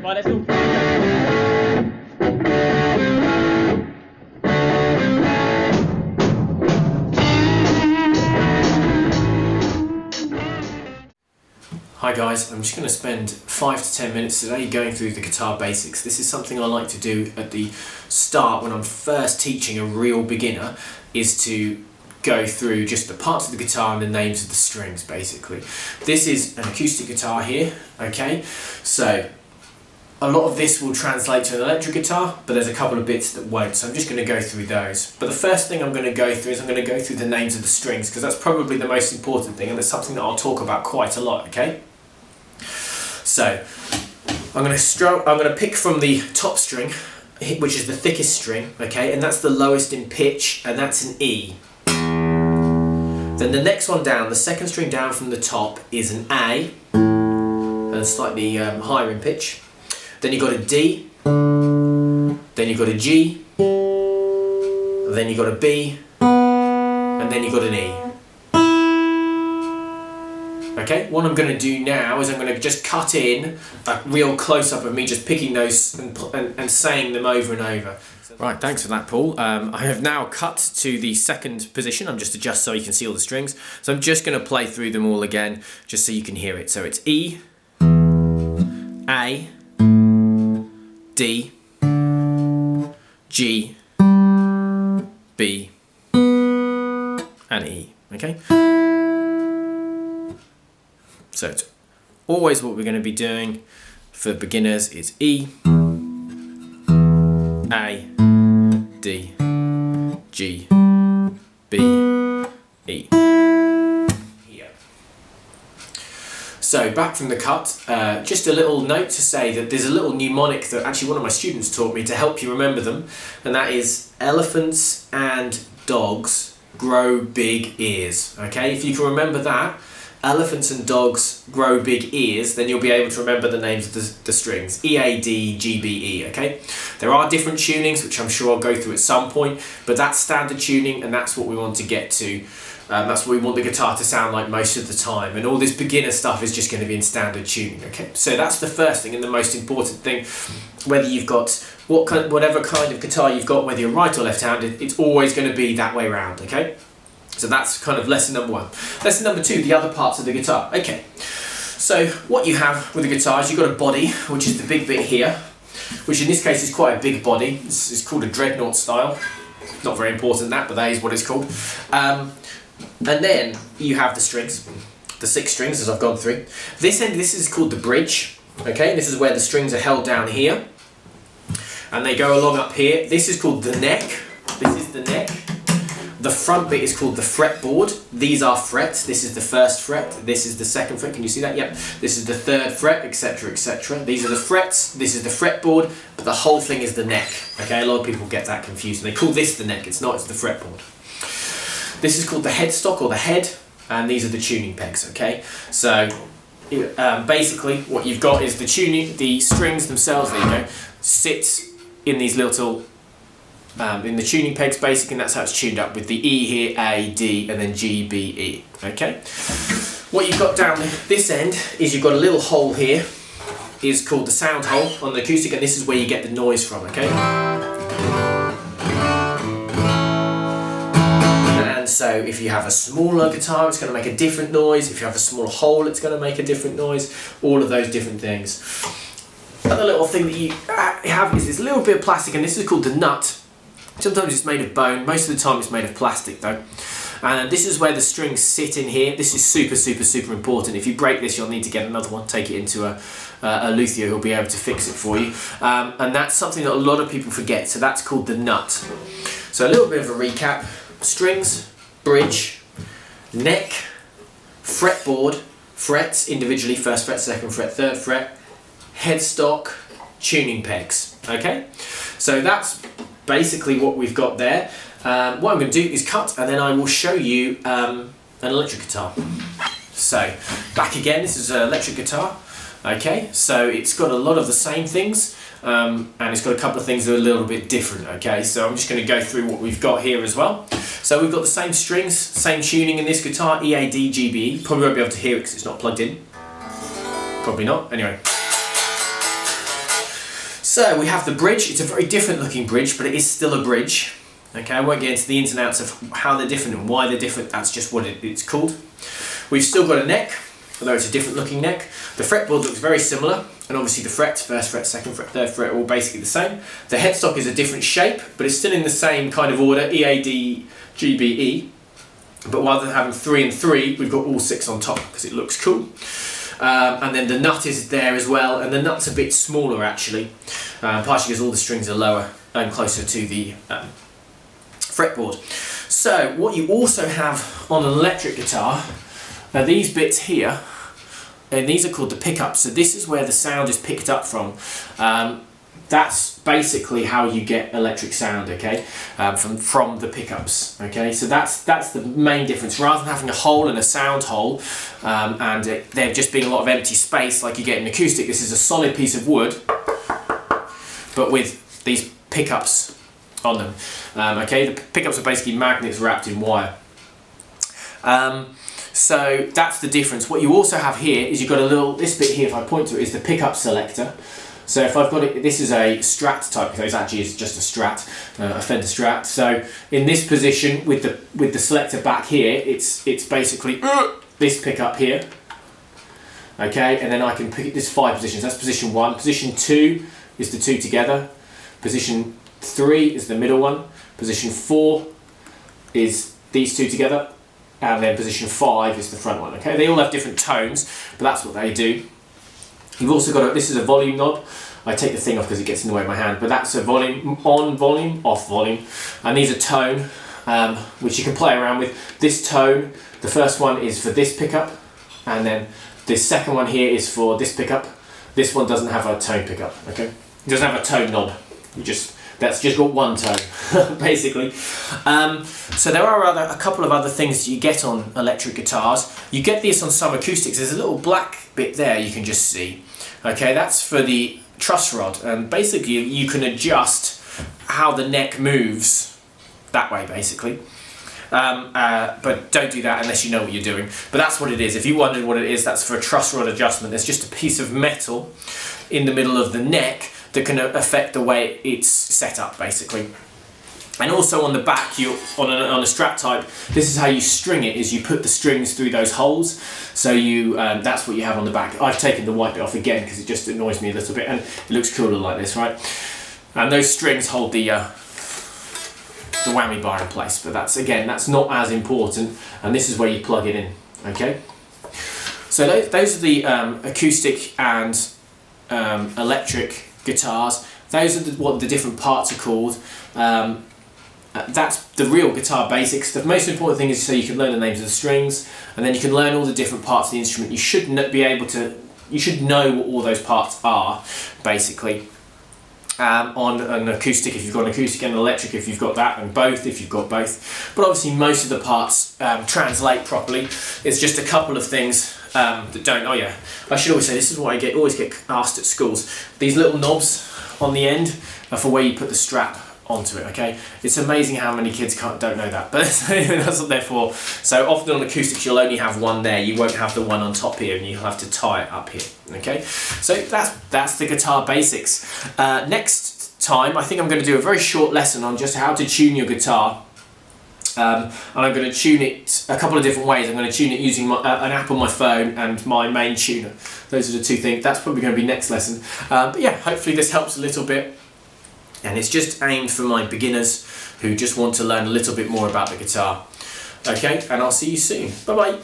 Right, let's all go. Hi guys, I'm just going to spend 5 to 10 minutes today going through the guitar basics. This is something I like to do at the start when I'm first teaching a real beginner, is to go through just the parts of the guitar and the names of the strings basically. This is an acoustic guitar here, okay? So a lot of this will translate to an electric guitar, but there's a couple of bits that won't, so I'm just going to go through those. But the first thing I'm going to go through is I'm going to go through the names of the strings, because that's probably the most important thing, and it's something that I'll talk about quite a lot, okay? So I'm going to pick from the top string, which is the thickest string, okay, and that's the lowest in pitch, and that's an E. Then the next one down, the second string down from the top, is an A, and slightly higher in pitch. Then you've got a D, then you've got a G, then you've got a B, and then you've got an E. Okay, what I'm going to do now is I'm going to just cut in a real close-up of me just picking those and saying them over and over. Right, thanks for that, Paul. I have now cut to the second position. I'm just adjust so you can see all the strings. So I'm just going to play through them all again, just so you can hear it. So it's E, A, D, G, B, and E, okay? So it's always what we're going to be doing for beginners is E, A, D, G, B, E. Here. So back from the cut, just a little note to say that there's a little mnemonic that actually one of my students taught me to help you remember them, and that is elephants and dogs grow big ears. Okay, if you can remember that, elephants and dogs grow big ears, then you'll be able to remember the names of the strings. E, A, D, G, B, E, okay? There are different tunings, which I'm sure I'll go through at some point, but that's standard tuning, and that's what we want to get to. That's what we want the guitar to sound like most of the time, and all this beginner stuff is just going to be in standard tuning, okay? So that's the first thing and the most important thing. Whether you've got whatever kind of guitar you've got, whether you're right or left-handed, it's always going to be that way around, okay? So that's kind of lesson number one. Lesson number two, the other parts of the guitar. Okay, so what you have with the guitar is you've got a body, which is the big bit here, which in this case is quite a big body. It's called a dreadnought style. Not very important that, but that is what it's called. And then you have the strings, the 6 strings as I've gone through. This is called the bridge, okay? This is where the strings are held down here, and they go along up here. This is called the neck. This is the neck. The front bit is called the fretboard. These are frets. This is the first fret. This is the second fret. Can you see that? Yep. This is the third fret, etc., etc. These are the frets. This is the fretboard, but the whole thing is the neck. Okay, a lot of people get that confused. And they call this the neck. It's not. It's the fretboard. This is called the headstock or the head, and these are the tuning pegs. Okay, so basically what you've got is the strings themselves. There you go. Sit in these little. In the tuning pegs basically, and that's how it's tuned up with the E here, A, D, and then G, B, E, okay? What you've got down this end is you've got a little hole here, is called the sound hole on the acoustic, and this is where you get the noise from, okay? And so if you have a smaller guitar, it's going to make a different noise. If you have a smaller hole, it's going to make a different noise. All of those different things. Another little thing that you have is this little bit of plastic, and this is called the nut. Sometimes it's made of bone, most of the time it's made of plastic though. And this is where the strings sit in here. This is super, super, super important. If you break this, you'll need to get another one, take it into a luthier who'll be able to fix it for you. And that's something that a lot of people forget, so that's called the nut. So a little bit of a recap. Strings, bridge, neck, fretboard, frets individually, first fret, second fret, third fret, headstock, tuning pegs, okay? So that's basically what we've got there. What I'm going to do is cut, and then I will show you an electric guitar. So back again, this is an electric guitar, okay? So it's got a lot of the same things, and it's got a couple of things that are a little bit different, okay? So I'm just going to go through what we've got here as well. So we've got the same strings, same tuning in this guitar, E, A, D, G, B, E. Probably won't be able to hear it because it's not plugged in. Probably not, anyway. So we have the bridge. It's a very different looking bridge, but it is still a bridge. Okay, I won't get into the ins and outs of how they're different and why they're different. That's just what it's called. We've still got a neck, although it's a different looking neck. The fretboard looks very similar, and obviously the frets, first fret, second fret, third fret, are all basically the same. The headstock is a different shape, but it's still in the same kind of order, E, A, D, G, B, E. But rather than having 3 and 3, we've got all 6 on top because it looks cool. And then the nut is there as well, and the nut's a bit smaller actually, partially because all the strings are lower and closer to the fretboard. So what you also have on an electric guitar are these bits here, and these are called the pickups. So this is where the sound is picked up from. That's basically how you get electric sound, okay, from the pickups, okay. So that's the main difference. Rather than having a hole and a sound hole, and there just being a lot of empty space like you get in acoustic, this is a solid piece of wood, but with these pickups on them. Okay, the pickups are basically magnets wrapped in wire. So that's the difference. What you also have here is you've got a little, this bit here, if I point to it, is the pickup selector. So if I've got it, this is a Strat type, so it actually is just a Strat, a Fender Strat. So in this position, with the selector back here, it's basically this pickup here. Okay, and then I can pick this 5 positions. That's position 1. Position 2 is the 2 together. Position 3 is the middle one. Position 4 is these 2 together. And then position 5 is the front one. Okay, they all have different tones, but that's what they do. You've also got this is a volume knob. I take the thing off because it gets in the way of my hand, but that's a volume, on volume, off volume. And these are tone, which you can play around with. This tone, the first one is for this pickup, and then this second one here is for this pickup. This one doesn't have a tone pickup, okay? It doesn't have a tone knob. That's just got one tone, basically. So there are a couple of other things that you get on electric guitars. You get this on some acoustics. There's a little black bit there you can just see. Okay, that's for the truss rod, and basically you can adjust how the neck moves that way, basically. But don't do that unless you know what you're doing. But that's what it is. If you wondered what it is, that's for a truss rod adjustment. There's just a piece of metal in the middle of the neck that can affect the way it's set up, basically. And also on the back, on a Strat type, this is how you string it, is you put the strings through those holes. So that's what you have on the back. I've taken the white bit off again because it just annoys me a little bit, and it looks cooler like this, right? And those strings hold the whammy bar in place, but that's not as important, and this is where you plug it in, okay? So those are the acoustic and electric guitars. Those are what the different parts are called. That's the real guitar basics. The most important thing is so you can learn the names of the strings, and then you can learn all the different parts of the instrument. You should you should know what all those parts are, basically. On an acoustic if you've got an acoustic, and an electric if you've got that, and both if you've got both. But obviously most of the parts translate properly. It's just a couple of things that don't. Oh yeah, I should always say, this is what I always get asked at schools. These little knobs on the end are for where you put the strap onto it, okay? It's amazing how many kids don't know that, but that's what they're for. So often on acoustics you'll only have one there, you won't have the one on top here, and you'll have to tie it up here, okay? So that's the guitar basics. Next time I think I'm going to do a very short lesson on just how to tune your guitar. And I'm going to tune it a couple of different ways. I'm going to tune it using an app on my phone and my main tuner. Those are the 2 things. That's probably going to be next lesson. But yeah, hopefully this helps a little bit. And it's just aimed for my beginners who just want to learn a little bit more about the guitar. Okay, and I'll see you soon. Bye bye.